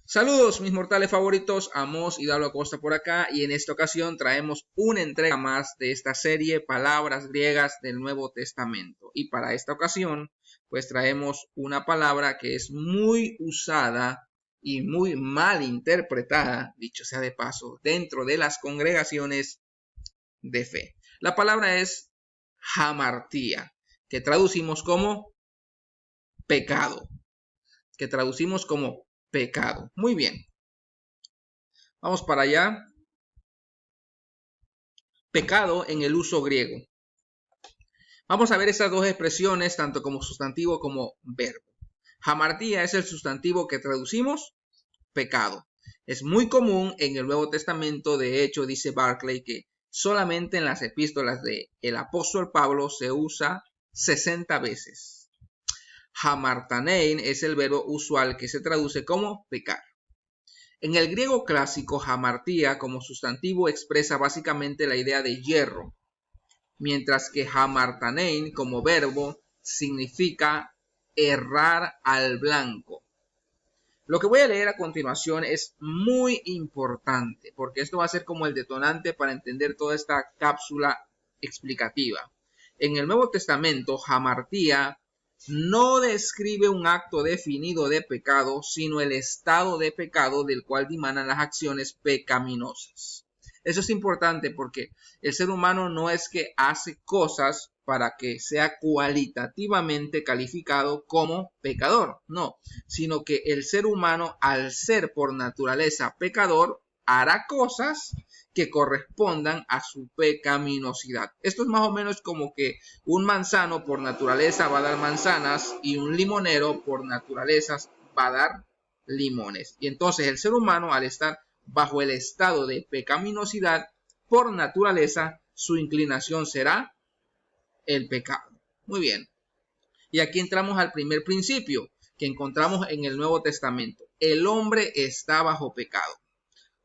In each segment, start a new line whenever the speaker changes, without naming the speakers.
Saludos mis mortales favoritos, Amos y Dalo Acosta por acá, y en esta ocasión traemos una entrega más de esta serie Palabras Griegas del Nuevo Testamento. Y para esta ocasión pues traemos una palabra que es muy usada y muy mal interpretada, dicho sea de paso, dentro de las congregaciones de fe. La palabra es hamartía, que traducimos como pecado. Muy bien. Vamos para allá. Pecado en el uso griego. Vamos a ver esas dos expresiones, tanto como sustantivo como verbo. Hamartía es el sustantivo que traducimos pecado. Es muy común en el Nuevo Testamento. De hecho, dice Barclay que solamente en las epístolas del apóstol Pablo se usa 60 veces. Hamartanein es el verbo usual que se traduce como pecar. En el griego clásico, hamartía como sustantivo expresa básicamente la idea de hierro, mientras que hamartanein como verbo significa errar al blanco. Lo que voy a leer a continuación es muy importante, porque esto va a ser como el detonante para entender toda esta cápsula explicativa. En el Nuevo Testamento, hamartía no describe un acto definido de pecado, sino el estado de pecado del cual dimanan las acciones pecaminosas. Eso es importante porque el ser humano no es que hace cosas para que sea cualitativamente calificado como pecador, no, sino que el ser humano, al ser por naturaleza pecador, hará cosas que correspondan a su pecaminosidad. Esto es más o menos como que un manzano por naturaleza va a dar manzanas y un limonero por naturaleza va a dar limones. Y entonces el ser humano, al estar bajo el estado de pecaminosidad, por naturaleza su inclinación será el pecado. Muy bien. Y aquí entramos al primer principio que encontramos en el Nuevo Testamento. El hombre está bajo pecado.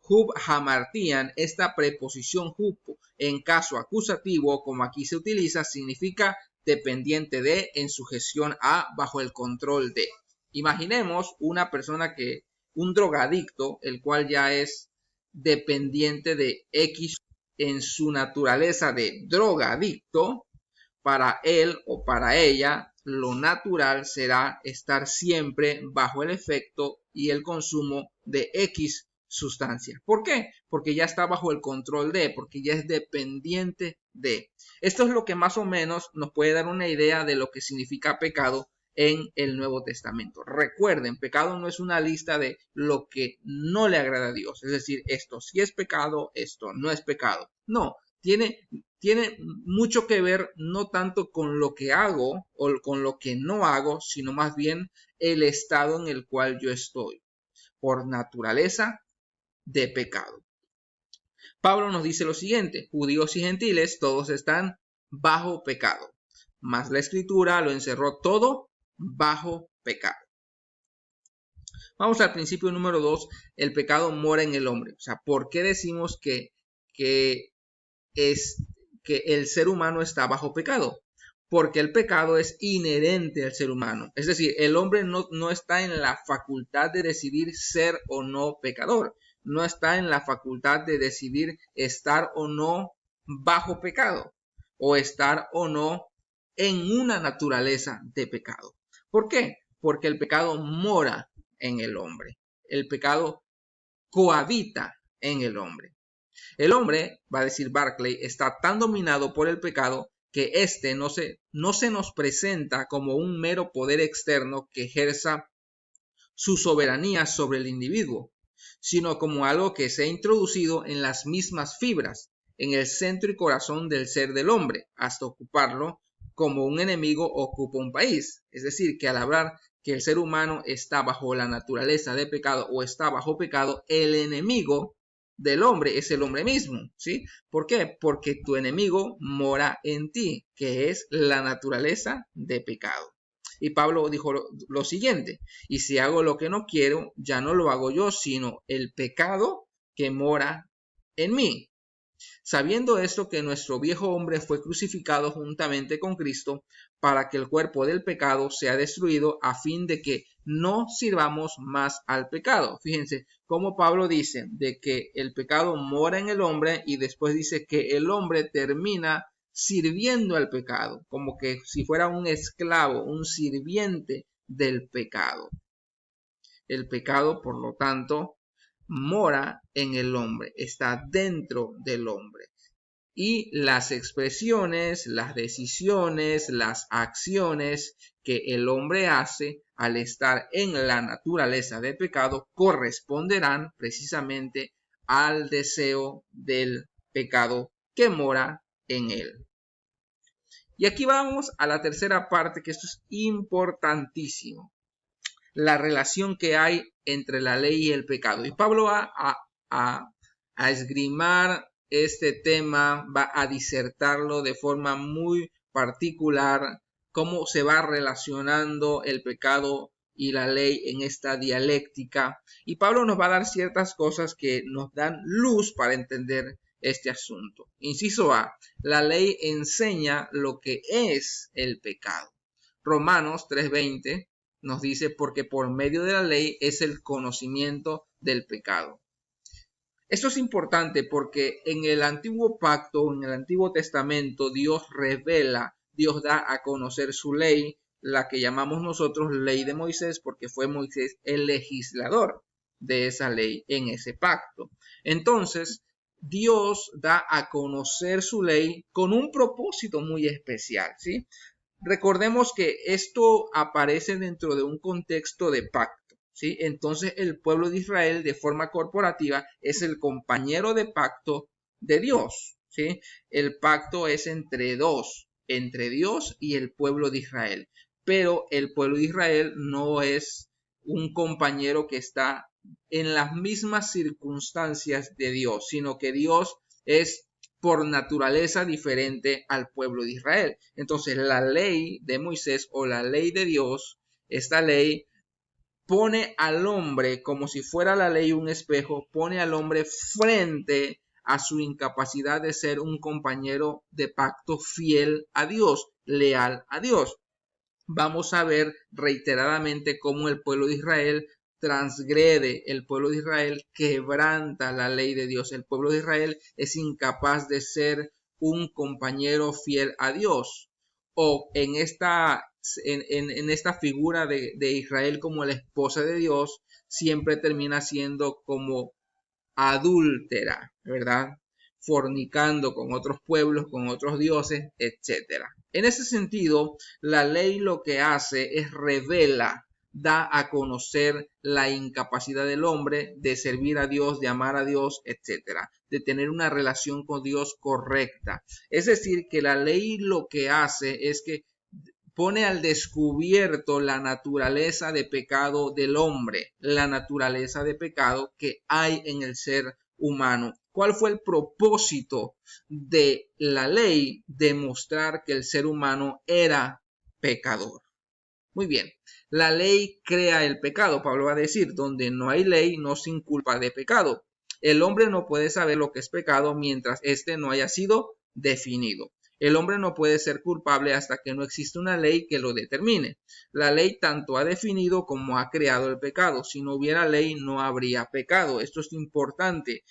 Hub hamartian, esta preposición hub en caso acusativo, como aquí se utiliza, significa dependiente de, en sujeción a, bajo el control de. Imaginemos una persona un drogadicto, el cual ya es dependiente de X en su naturaleza de drogadicto. Para él o para ella, lo natural será estar siempre bajo el efecto y el consumo de X sustancia. ¿Por qué? Porque ya está bajo el control de, porque ya es dependiente de. Esto es lo que más o menos nos puede dar una idea de lo que significa pecado en el Nuevo Testamento. Recuerden, pecado no es una lista de lo que no le agrada a Dios. Es decir, esto sí es pecado, esto no es pecado. No, tiene mucho que ver no tanto con lo que hago o con lo que no hago, sino más bien el estado en el cual yo estoy. Por naturaleza de pecado. Pablo nos dice lo siguiente: judíos y gentiles todos están bajo pecado, mas la escritura lo encerró todo bajo pecado. Vamos al principio número 2, el pecado mora en el hombre. O sea, ¿por qué decimos que el ser humano está bajo pecado? Porque el pecado es inherente al ser humano. Es decir, el hombre no está en la facultad de decidir ser o no pecador. No está en la facultad de decidir estar o no bajo pecado o estar o no en una naturaleza de pecado. ¿Por qué? Porque el pecado mora en el hombre. El pecado cohabita en el hombre. El hombre, va a decir Barclay, está tan dominado por el pecado que éste no se nos presenta como un mero poder externo que ejerza su soberanía sobre el individuo, sino como algo que se ha introducido en las mismas fibras, en el centro y corazón del ser del hombre, hasta ocuparlo como un enemigo ocupa un país. Es decir, que al hablar que el ser humano está bajo la naturaleza de pecado o está bajo pecado, el enemigo del hombre es el hombre mismo, ¿sí? ¿Por qué? Porque tu enemigo mora en ti, que es la naturaleza de pecado. Y Pablo dijo lo siguiente: y si hago lo que no quiero, ya no lo hago yo, sino el pecado que mora en mí. Sabiendo esto, que nuestro viejo hombre fue crucificado juntamente con Cristo, para que el cuerpo del pecado sea destruido, a fin de que no sirvamos más al pecado. Fíjense cómo Pablo dice de que el pecado mora en el hombre y después dice que el hombre termina sirviendo al pecado, como que si fuera un esclavo, un sirviente del pecado. El pecado, por lo tanto, mora en el hombre, está dentro del hombre. Y las expresiones, las decisiones, las acciones que el hombre hace al estar en la naturaleza de pecado corresponderán precisamente al deseo del pecado que mora en él. Y aquí vamos a la tercera parte, que esto es importantísimo. La relación que hay entre la ley y el pecado. Y Pablo va a esgrimar este tema, va a disertarlo de forma muy particular, cómo se va relacionando el pecado y la ley en esta dialéctica. Y Pablo nos va a dar ciertas cosas que nos dan luz para entender este asunto. Inciso A, la ley enseña lo que es el pecado. Romanos 3:20 nos dice, porque por medio de la ley es el conocimiento del pecado. Esto es importante porque en el antiguo pacto, en el antiguo testamento, Dios revela, Dios da a conocer su ley, la que llamamos nosotros ley de Moisés, porque fue Moisés el legislador de esa ley en ese pacto. Entonces, Dios da a conocer su ley con un propósito muy especial, ¿sí? Recordemos que esto aparece dentro de un contexto de pacto, ¿sí? Entonces el pueblo de Israel de forma corporativa es el compañero de pacto de Dios, ¿sí? El pacto es entre dos, entre Dios y el pueblo de Israel. Pero el pueblo de Israel no es un compañero que está en las mismas circunstancias de Dios, sino que Dios es por naturaleza diferente al pueblo de Israel. Entonces la ley de Moisés o la ley de Dios, esta ley pone al hombre como si fuera la ley un espejo, pone al hombre frente a su incapacidad de ser un compañero de pacto fiel a Dios, leal a Dios. Vamos a ver reiteradamente cómo el pueblo de Israel transgrede, el pueblo de Israel quebranta la ley de Dios. El pueblo de Israel es incapaz de ser un compañero fiel a Dios. O en esta figura de Israel como la esposa de Dios, siempre termina siendo como adúltera, ¿verdad? Fornicando con otros pueblos, con otros dioses, etc. En ese sentido, la ley lo que hace es revela, da a conocer la incapacidad del hombre de servir a Dios, de amar a Dios, etc., de tener una relación con Dios correcta. Es decir, que la ley lo que hace es que pone al descubierto la naturaleza de pecado del hombre, la naturaleza de pecado que hay en el ser humano. ¿Cuál fue el propósito de la ley? Demostrar que el ser humano era pecador. Muy bien, la ley crea el pecado. Pablo va a decir, donde no hay ley, no se inculpa de pecado. El hombre no puede saber lo que es pecado mientras éste no haya sido definido. El hombre no puede ser culpable hasta que no existe una ley que lo determine. La ley tanto ha definido como ha creado el pecado. Si no hubiera ley, no habría pecado. Esto es importante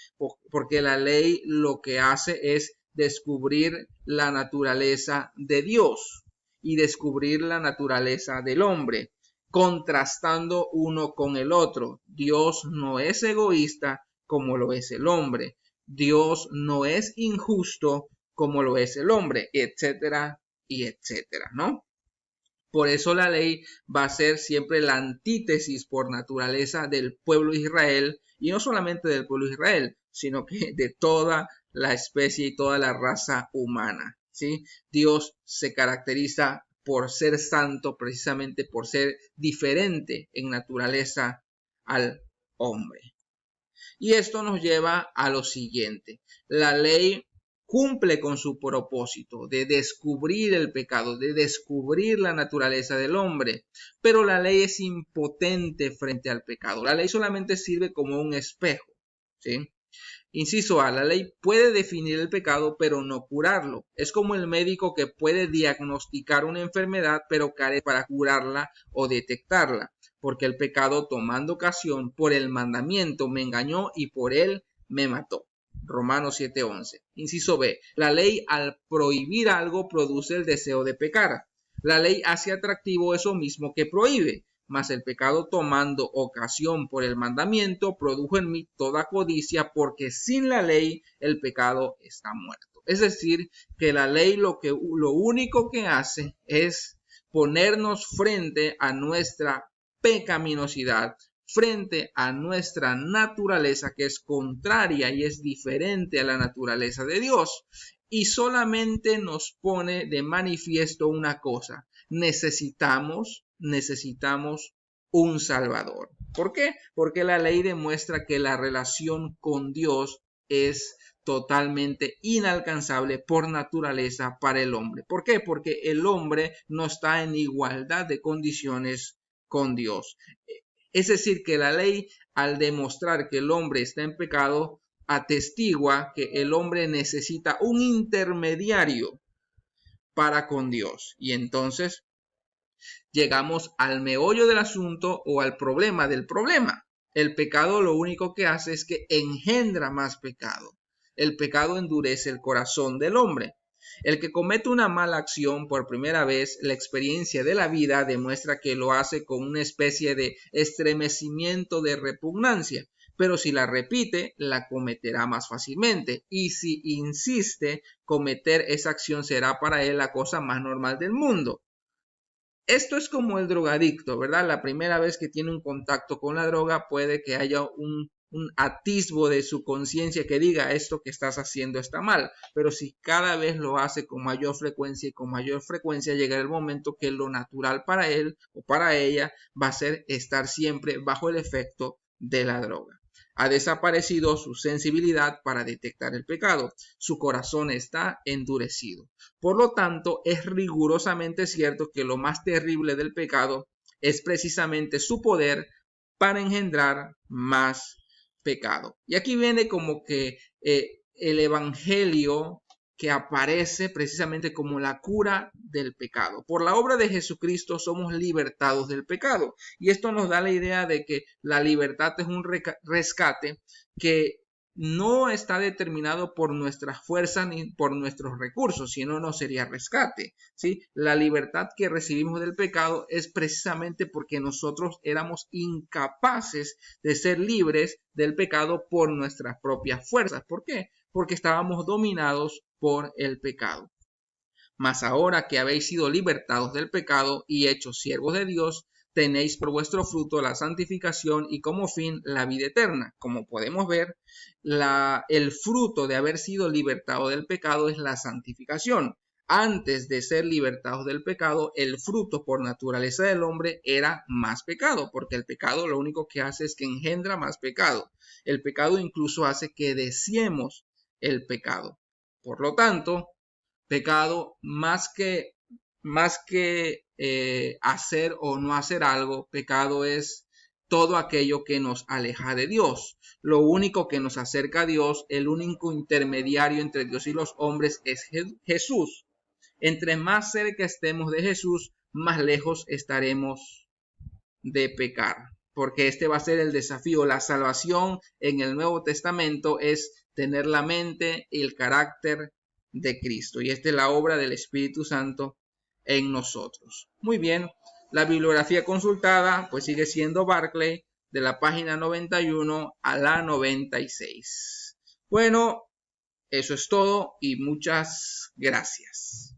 porque la ley lo que hace es descubrir la naturaleza de Dios y descubrir la naturaleza del hombre, contrastando uno con el otro. Dios no es egoísta como lo es el hombre. Dios no es injusto como lo es el hombre, etcétera, y etcétera, ¿no? Por eso la ley va a ser siempre la antítesis por naturaleza del pueblo de Israel, y no solamente del pueblo de Israel, sino que de toda la especie y toda la raza humana, ¿sí? Dios se caracteriza por ser santo, precisamente por ser diferente en naturaleza al hombre. Y esto nos lleva a lo siguiente. La ley cumple con su propósito de descubrir el pecado, de descubrir la naturaleza del hombre, pero la ley es impotente frente al pecado. La ley solamente sirve como un espejo, ¿sí? Inciso A, la ley puede definir el pecado, pero no curarlo. Es como el médico que puede diagnosticar una enfermedad, pero carece para curarla o detectarla. porque el pecado, tomando ocasión por el mandamiento, me engañó y por él me mató. Romanos 7:11. Inciso B. La ley, al prohibir algo, produce el deseo de pecar. La ley hace atractivo eso mismo que prohíbe, mas el pecado, tomando ocasión por el mandamiento, produjo en mí toda codicia, porque sin la ley el pecado está muerto. Es decir, que la ley lo único que hace es ponernos frente a nuestra pecaminosidad, frente a nuestra naturaleza, que es contraria y es diferente a la naturaleza de Dios, y solamente nos pone de manifiesto una cosa: necesitamos un Salvador. ¿Por qué? Porque la ley demuestra que la relación con Dios es totalmente inalcanzable por naturaleza para el hombre. ¿Por qué? Porque el hombre no está en igualdad de condiciones con Dios. Es decir, que la ley, al demostrar que el hombre está en pecado, atestigua que el hombre necesita un intermediario para con Dios. Y entonces llegamos al meollo del asunto, o al problema del problema. El pecado lo único que hace es que engendra más pecado. El pecado endurece el corazón del hombre. El que comete una mala acción por primera vez, la experiencia de la vida demuestra que lo hace con una especie de estremecimiento de repugnancia, pero si la repite, la cometerá más fácilmente, y si insiste, cometer esa acción será para él la cosa más normal del mundo. Esto es como el drogadicto, ¿verdad? La primera vez que tiene un contacto con la droga puede que haya un atisbo de su conciencia que diga: esto que estás haciendo está mal, pero si cada vez lo hace con mayor frecuencia y con mayor frecuencia, llegará el momento que lo natural para él o para ella va a ser estar siempre bajo el efecto de la droga. Ha desaparecido su sensibilidad para detectar el pecado. Su corazón está endurecido. Por lo tanto, es rigurosamente cierto que lo más terrible del pecado es precisamente su poder para engendrar más pecado. Y aquí viene como que el evangelio que aparece precisamente como la cura del pecado. Por la obra de Jesucristo somos libertados del pecado. Y esto nos da la idea de que la libertad es un rescate que no está determinado por nuestras fuerzas ni por nuestros recursos, sino no sería rescate, ¿sí? La libertad que recibimos del pecado es precisamente porque nosotros éramos incapaces de ser libres del pecado por nuestras propias fuerzas. ¿Por qué? Porque estábamos dominados por el pecado. Mas ahora que habéis sido libertados del pecado y hechos siervos de Dios, tenéis por vuestro fruto la santificación y como fin la vida eterna. Como podemos ver, el fruto de haber sido libertado del pecado es la santificación. Antes de ser libertados del pecado, el fruto por naturaleza del hombre era más pecado, porque el pecado lo único que hace es que engendra más pecado. El pecado incluso hace que deseemos el pecado. Por lo tanto, pecado más que hacer o no hacer algo, pecado es todo aquello que nos aleja de Dios. Lo único que nos acerca a Dios, el único intermediario entre Dios y los hombres es Jesús. Entre más cerca estemos de Jesús, más lejos estaremos de pecar. Porque este va a ser el desafío. La salvación en el Nuevo Testamento es tener la mente y el carácter de Cristo. Y esta es la obra del Espíritu Santo en nosotros. Muy bien, la bibliografía consultada pues sigue siendo Barclay, de la página 91 a la 96. Bueno, eso es todo y muchas gracias.